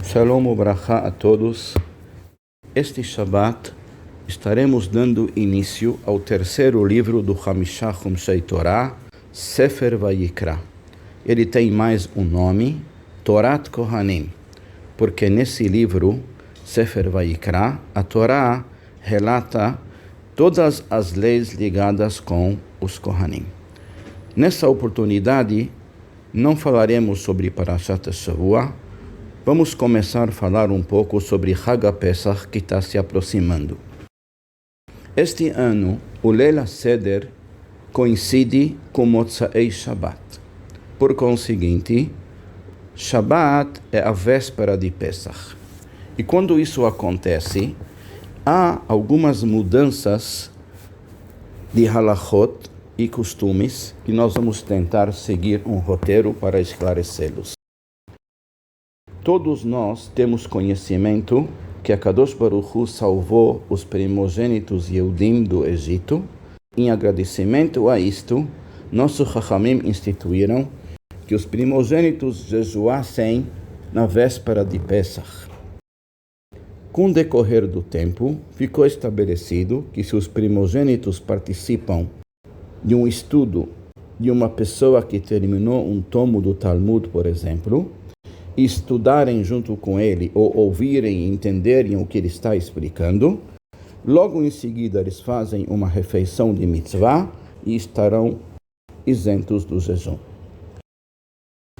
Shalom Ubracha a todos. Este Shabbat estaremos dando início ao terceiro livro do Hamishah Chumshei Torah, Sefer Vayikra. Ele tem mais um nome, Torat Kohanim, porque nesse livro, Sefer Vayikra, a Torá relata todas as leis ligadas com os Kohanim. Nessa oportunidade, não falaremos sobre Parashat Shavua. Vamos começar a falar um pouco sobre Hag HaPesach que está se aproximando. Este ano, o Leil HaSeder coincide com Motzei Shabbat. Por conseguinte, Shabbat é a véspera de Pesach. E quando isso acontece, há algumas mudanças de halachot e costumes que nós vamos tentar seguir um roteiro para esclarecê-los. Todos nós temos conhecimento que a Kadosh Baruch Hu salvou os primogênitos Yehudim do Egito. Em agradecimento a isto, nossos Chachamim instituíram que os primogênitos jejuassem na véspera de Pesach. Com o decorrer do tempo, ficou estabelecido que se os primogênitos participam de um estudo de uma pessoa que terminou um tomo do Talmud, por exemplo, e estudarem junto com ele, ou ouvirem e entenderem o que ele está explicando, logo em seguida eles fazem uma refeição de mitzvah e estarão isentos do jejum.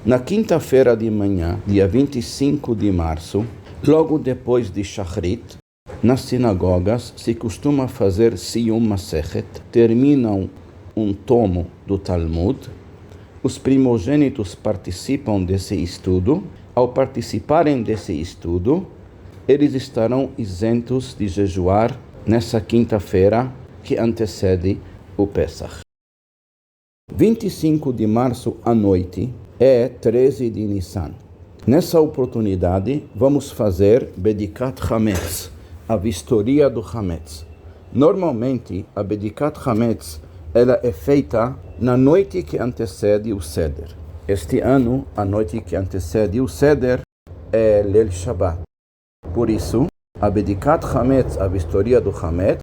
Na quinta-feira de manhã, dia 25 de março, logo depois de Shachrit, nas sinagogas se costuma fazer Siyum Masechet, terminam um tomo do Talmud, os primogênitos participam desse estudo. Ao participarem desse estudo, eles estarão isentos de jejuar nessa quinta-feira que antecede o Pesach. 25 de março à noite é 13 de Nissan. Nessa oportunidade, vamos fazer Bedikat Hametz, a vistoria do Hametz. Normalmente, a Bedikat Hametz ela é feita na noite que antecede o Seder. Este ano, a noite que antecede o Seder é Leil Shabbat. Por isso, a Bedikat Hametz, a vistoria do Hametz,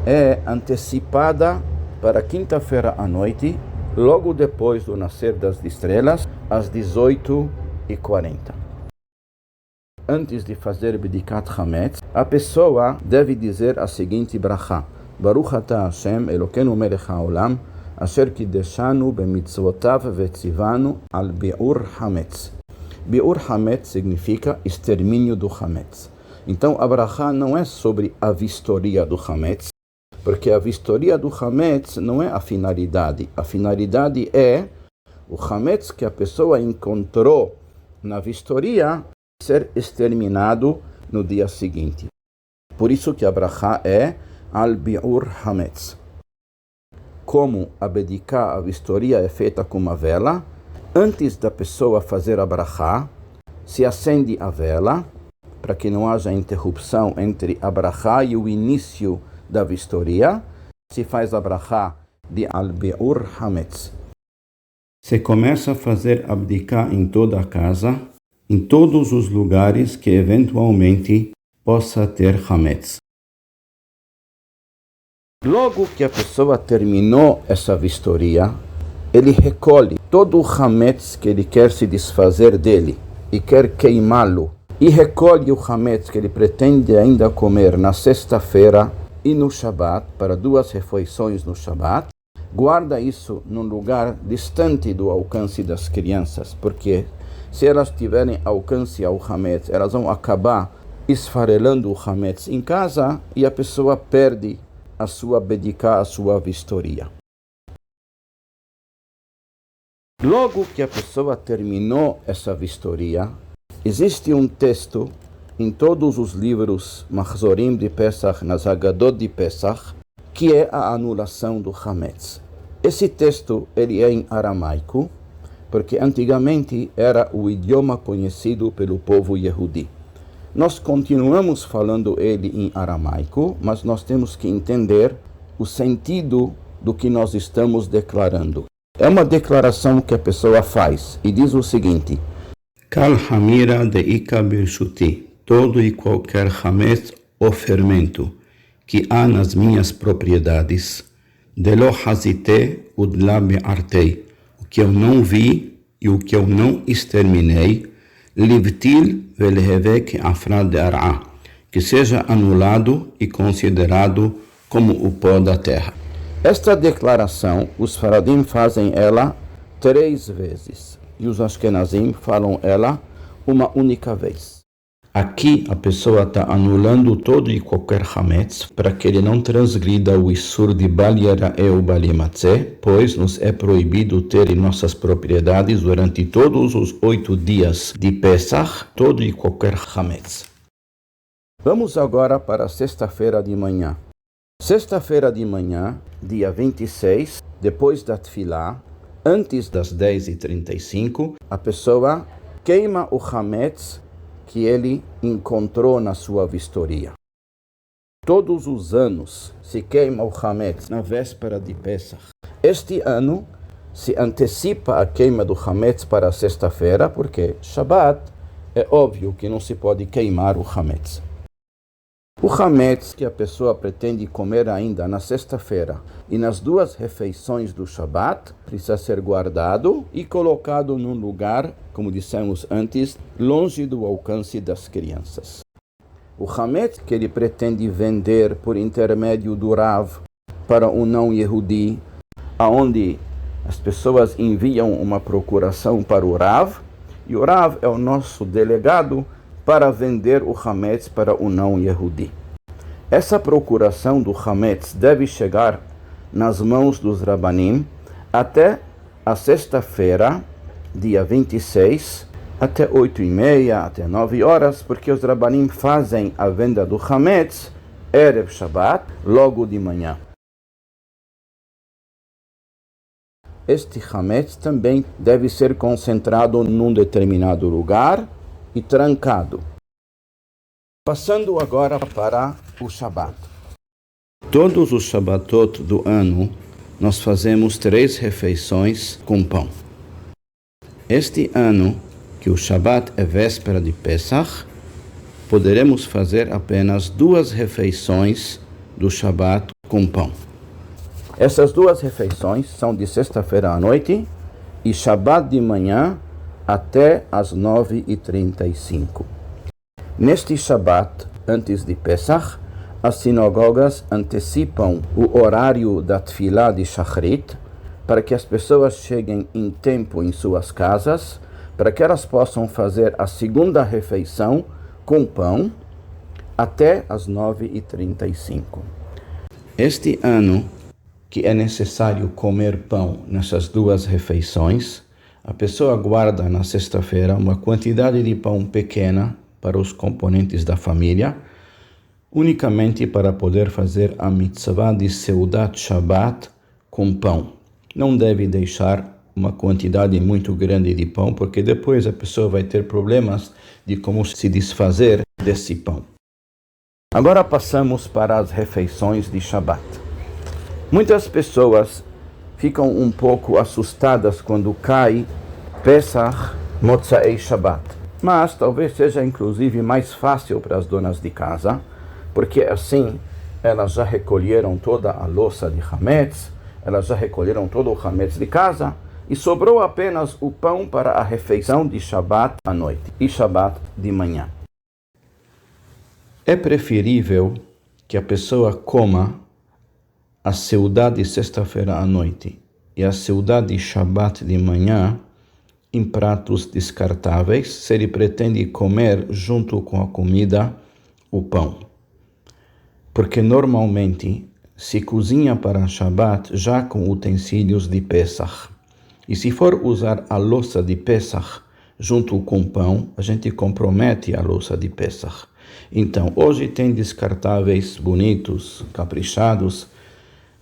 é antecipada para quinta-feira à noite, logo depois do nascer das estrelas, às 18h40. Antes de fazer Bedikat Hametz, a pessoa deve dizer a seguinte brachá: Baruch atah Hashem Elokeinu melech haolam, asher kideshanu bemitzvotav vetzivanu al bi'ur hametz. Bi'ur hametz significa extermínio do hametz. Então a brachá não é sobre a vistoria do hametz, porque a vistoria do hametz não é a finalidade. A finalidade é o hametz que a pessoa encontrou na vistoria ser exterminado no dia seguinte. Por isso que a brachá é al bi'ur hametz. Como a Bediká, a vistoria, é feita com uma vela, antes da pessoa fazer a brachá, se acende a vela, para que não haja interrupção entre a brachá e o início da vistoria, se faz a brachá de al-bi'ur hametz. Se começa a fazer abdicar em toda a casa, em todos os lugares que eventualmente possa ter hametz. Logo que a pessoa terminou essa vistoria, ele recolhe todo o hametz que ele quer se desfazer dele e quer queimá-lo, e recolhe o hametz que ele pretende ainda comer na sexta-feira e no Shabat, para 2 refeições no Shabat. Guarda isso num lugar distante do alcance das crianças, porque se elas tiverem alcance ao hametz, elas vão acabar esfarelando o hametz em casa e a pessoa perde a sua bediká, a sua vistoria. Logo que a pessoa terminou essa vistoria, existe um texto em todos os livros Mahzorim de Pesach, nas Haggadot de Pesach, que é a anulação do hametz. Esse texto ele é em aramaico, porque antigamente era o idioma conhecido pelo povo Yehudi. Nós continuamos falando ele em aramaico, mas nós temos que entender o sentido do que nós estamos declarando. É uma declaração que a pessoa faz e diz o seguinte: Kal hamira de ika birshuti, todo e qualquer hametz ou fermento que há nas minhas propriedades, delo hazite udla be'artei, o que eu não vi e o que eu não exterminei, livtil velehevek afra de ar'a, que seja anulado e considerado como o pó da terra. Esta declaração, os faradim fazem ela 3 vezes, e os ashkenazim falam ela uma única vez. Aqui a pessoa está anulando todo e qualquer hametz para que ele não transgrida o Issur de Bal Yara'e ou Bal Yematzeh, pois nos é proibido ter em nossas propriedades durante todos os 8 dias de Pesach todo e qualquer hametz. Vamos agora para sexta-feira de manhã. Sexta-feira de manhã, dia 26, depois da Tfilá, antes das 10h35, a pessoa queima o hametz que ele encontrou na sua vistoria. Todos os anos se queima o hametz na véspera de Pesach. Este ano se antecipa a queima do hametz para sexta-feira, porque Shabbat é óbvio que não se pode queimar o hametz. O hametz que a pessoa pretende comer ainda na sexta-feira e nas 2 refeições do Shabat precisa ser guardado e colocado num lugar, como dissemos antes, longe do alcance das crianças. O hametz que ele pretende vender por intermédio do Rav para um não-Yehudi, aonde as pessoas enviam uma procuração para o Rav, e o Rav é o nosso delegado para vender o hametz para o não-Yehudi. Essa procuração do hametz deve chegar nas mãos dos Rabanim até a sexta-feira, dia 26, até 8h30, até 9 horas, porque os Rabanim fazem a venda do hametz Erev Shabbat, logo de manhã. Este hametz também deve ser concentrado num determinado lugar e trancado. Passando agora para o Shabat. Todos os Shabatot do ano, nós fazemos 3 refeições com pão. Este ano, que o Shabat é véspera de Pesach, poderemos fazer apenas 2 refeições do Shabat com pão. Essas 2 refeições são de sexta-feira à noite e Shabat de manhã até as 9h35. Neste Shabat, antes de Pesach, as sinagogas antecipam o horário da Tfilá de Shachrit para que as pessoas cheguem em tempo em suas casas, para que elas possam fazer a segunda refeição com pão até as 9h35. Este ano, que é necessário comer pão nessas 2 refeições, a pessoa guarda na sexta-feira uma quantidade de pão pequena para os componentes da família, unicamente para poder fazer a mitzvah de Seudat Shabbat com pão. Não deve deixar uma quantidade muito grande de pão, porque depois a pessoa vai ter problemas de como se desfazer desse pão. Agora passamos para as refeições de Shabbat. Muitas pessoas ficam um pouco assustadas quando cai Pesach, Motzei Shabbat. Mas talvez seja inclusive mais fácil para as donas de casa, porque assim elas já recolheram toda a louça de hametz, elas já recolheram todo o hametz de casa e sobrou apenas o pão para a refeição de Shabbat à noite e Shabbat de manhã. É preferível que a pessoa coma a seudá de sexta-feira à noite e a seudá de Shabbat de manhã em pratos descartáveis, se ele pretende comer junto com a comida o pão. Porque normalmente se cozinha para Shabbat já com utensílios de Pesach. E se for usar a louça de Pesach junto com pão, a gente compromete a louça de Pesach. Então, hoje tem descartáveis bonitos, caprichados.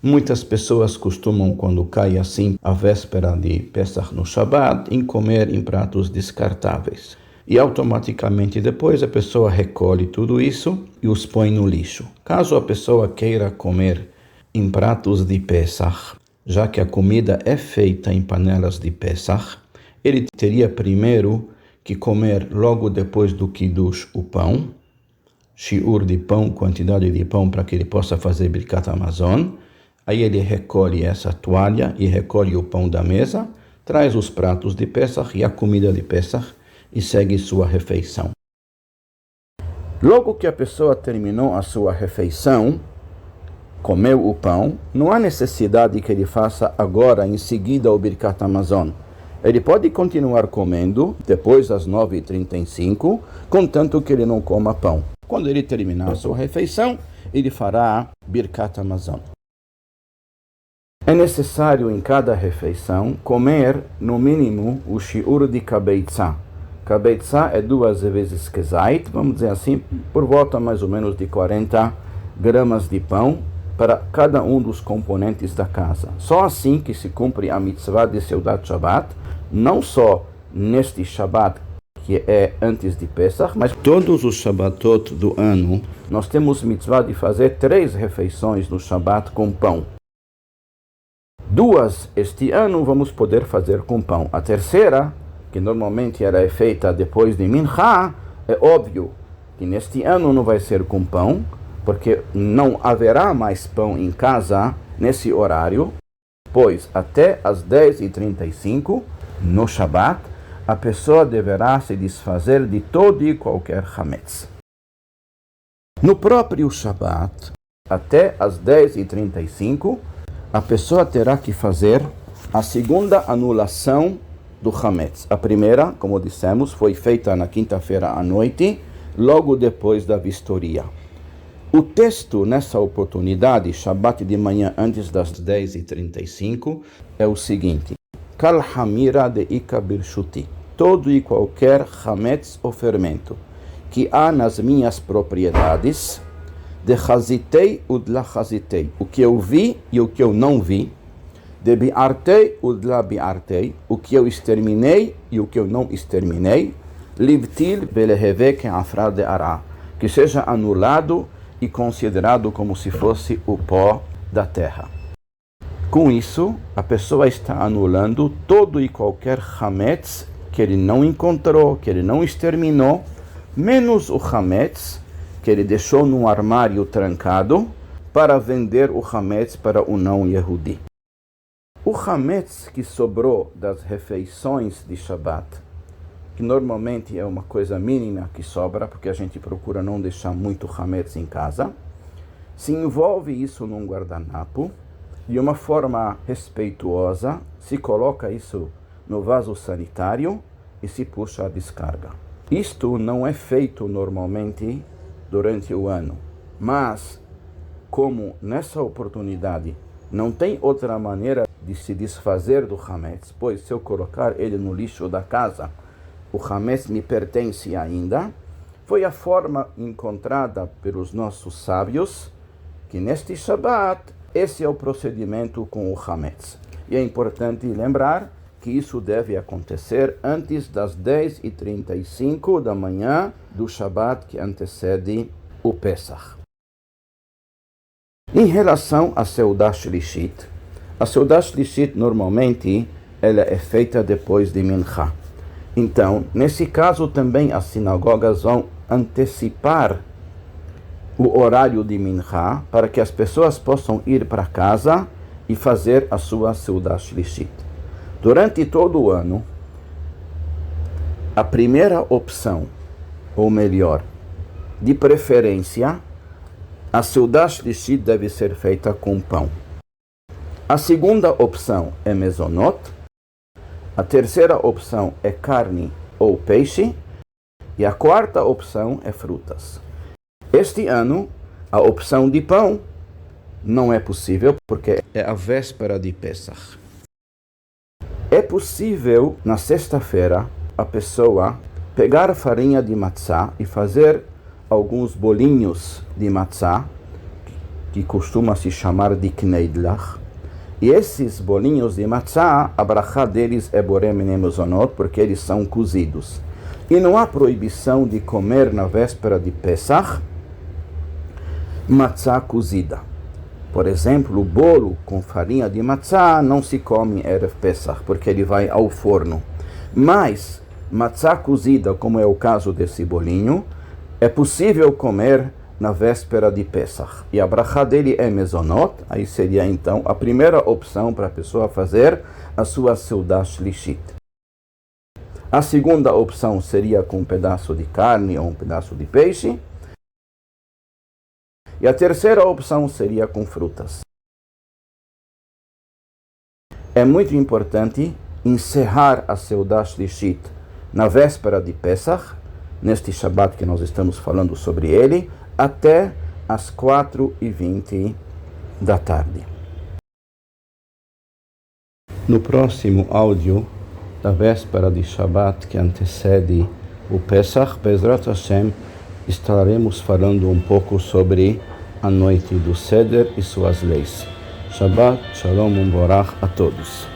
Muitas pessoas costumam, quando cai assim a véspera de Pesach no Shabbat, em comer em pratos descartáveis. E automaticamente depois a pessoa recolhe tudo isso e os põe no lixo. Caso a pessoa queira comer em pratos de Pesach, já que a comida é feita em panelas de Pesach, ele teria primeiro que comer logo depois do Kiddush o pão, shiur de pão, quantidade de pão para que ele possa fazer Birkat Hamazon. Aí ele recolhe essa toalha e recolhe o pão da mesa, traz os pratos de Pesach e a comida de Pesach e segue sua refeição. Logo que a pessoa terminou a sua refeição, comeu o pão, não há necessidade que ele faça agora, em seguida, o Birkat Hamazon. Ele pode continuar comendo depois das 9h35, contanto que ele não coma pão. Quando ele terminar a sua refeição, ele fará Birkat Hamazon. É necessário em cada refeição comer, no mínimo, o shiur de kabeitzah. Kabeitzah é 2 vezes kezait, vamos dizer assim, por volta mais ou menos de 40 gramas de pão para cada um dos componentes da casa. Só assim que se cumpre a mitzvah de Seudat Shabbat, não só neste Shabbat, que é antes de Pesach, mas todos os Shabbatot do ano, nós temos mitzvah de fazer 3 refeições no Shabbat com pão. 2 este ano vamos poder fazer com pão. A terceira, que normalmente era feita depois de Mincha, é óbvio que neste ano não vai ser com pão, porque não haverá mais pão em casa nesse horário, pois até as 10h35, no Shabbat, a pessoa deverá se desfazer de todo e qualquer hametz. No próprio Shabbat, até as 10h35, a pessoa terá que fazer a segunda anulação do hametz. A primeira, como dissemos, foi feita na quinta-feira à noite, logo depois da vistoria. O texto nessa oportunidade, Shabbat de manhã antes das 10h35, é o seguinte: Kal hamira de ika birshuti, todo e qualquer hametz ou fermento que há nas minhas propriedades, de chazitei udla chazitei, o que eu vi e o que eu não vi, de biartei udla biartei, o que eu exterminei e o que eu não exterminei, livtil beleheve afra de ara, que seja anulado e considerado como se fosse o pó da terra. Com isso, a pessoa está anulando todo e qualquer hametz que ele não encontrou, que ele não exterminou, menos o hametz que ele deixou num armário trancado para vender o hametz para o não-Yehudi. O hametz que sobrou das refeições de Shabbat, que normalmente é uma coisa mínima que sobra, porque a gente procura não deixar muito hametz em casa, se envolve isso num guardanapo, de uma forma respeituosa, se coloca isso no vaso sanitário e se puxa a descarga. Isto não é feito normalmente durante o ano, mas como nessa oportunidade não tem outra maneira de se desfazer do hametz, pois se eu colocar ele no lixo da casa, o hametz me pertence ainda, foi a forma encontrada pelos nossos sábios que neste Shabbat esse é o procedimento com o hametz. E é importante lembrar que isso deve acontecer antes das 10h35 da manhã do Shabbat que antecede o Pesach. Em relação à Seudah Shlishit, a Seudah Shlishit normalmente ela é feita depois de Mincha. Então, nesse caso também as sinagogas vão antecipar o horário de Mincha para que as pessoas possam ir para casa e fazer a sua Seudah Shlishit. Durante todo o ano, a primeira opção, ou melhor, de preferência, a Seudah Shlishit deve ser feita com pão. A segunda opção é mezonot. A terceira opção é carne ou peixe. E a quarta opção é frutas. Este ano, a opção de pão não é possível porque é a véspera de Pesach. É possível, na sexta-feira, a pessoa pegar a farinha de matzá e fazer alguns bolinhos de matzá, que costuma se chamar de kneidlach. E esses bolinhos de matzá, a brachá deles é borem mezonot, porque eles são cozidos. E não há proibição de comer na véspera de Pesach matzá cozida. Por exemplo, o bolo com farinha de matzá não se come erev Pesach, porque ele vai ao forno. Mas matzá cozida, como é o caso desse bolinho, é possível comer na véspera de Pesach. E a brachá dele é mezonot, aí seria então a primeira opção para a pessoa fazer a sua seudah shlishit. A segunda opção seria com um pedaço de carne ou um pedaço de peixe. E a terceira opção seria com frutas. É muito importante encerrar a seudah shlishit na véspera de Pesach, neste Shabbat que nós estamos falando sobre ele, até as 4h20 da tarde. No próximo áudio da véspera de Shabbat que antecede o Pesach, Bezrat Hashem, estaremos falando um pouco sobre a noite do Seder e suas leis. Shabbat Shalom Umborach a todos.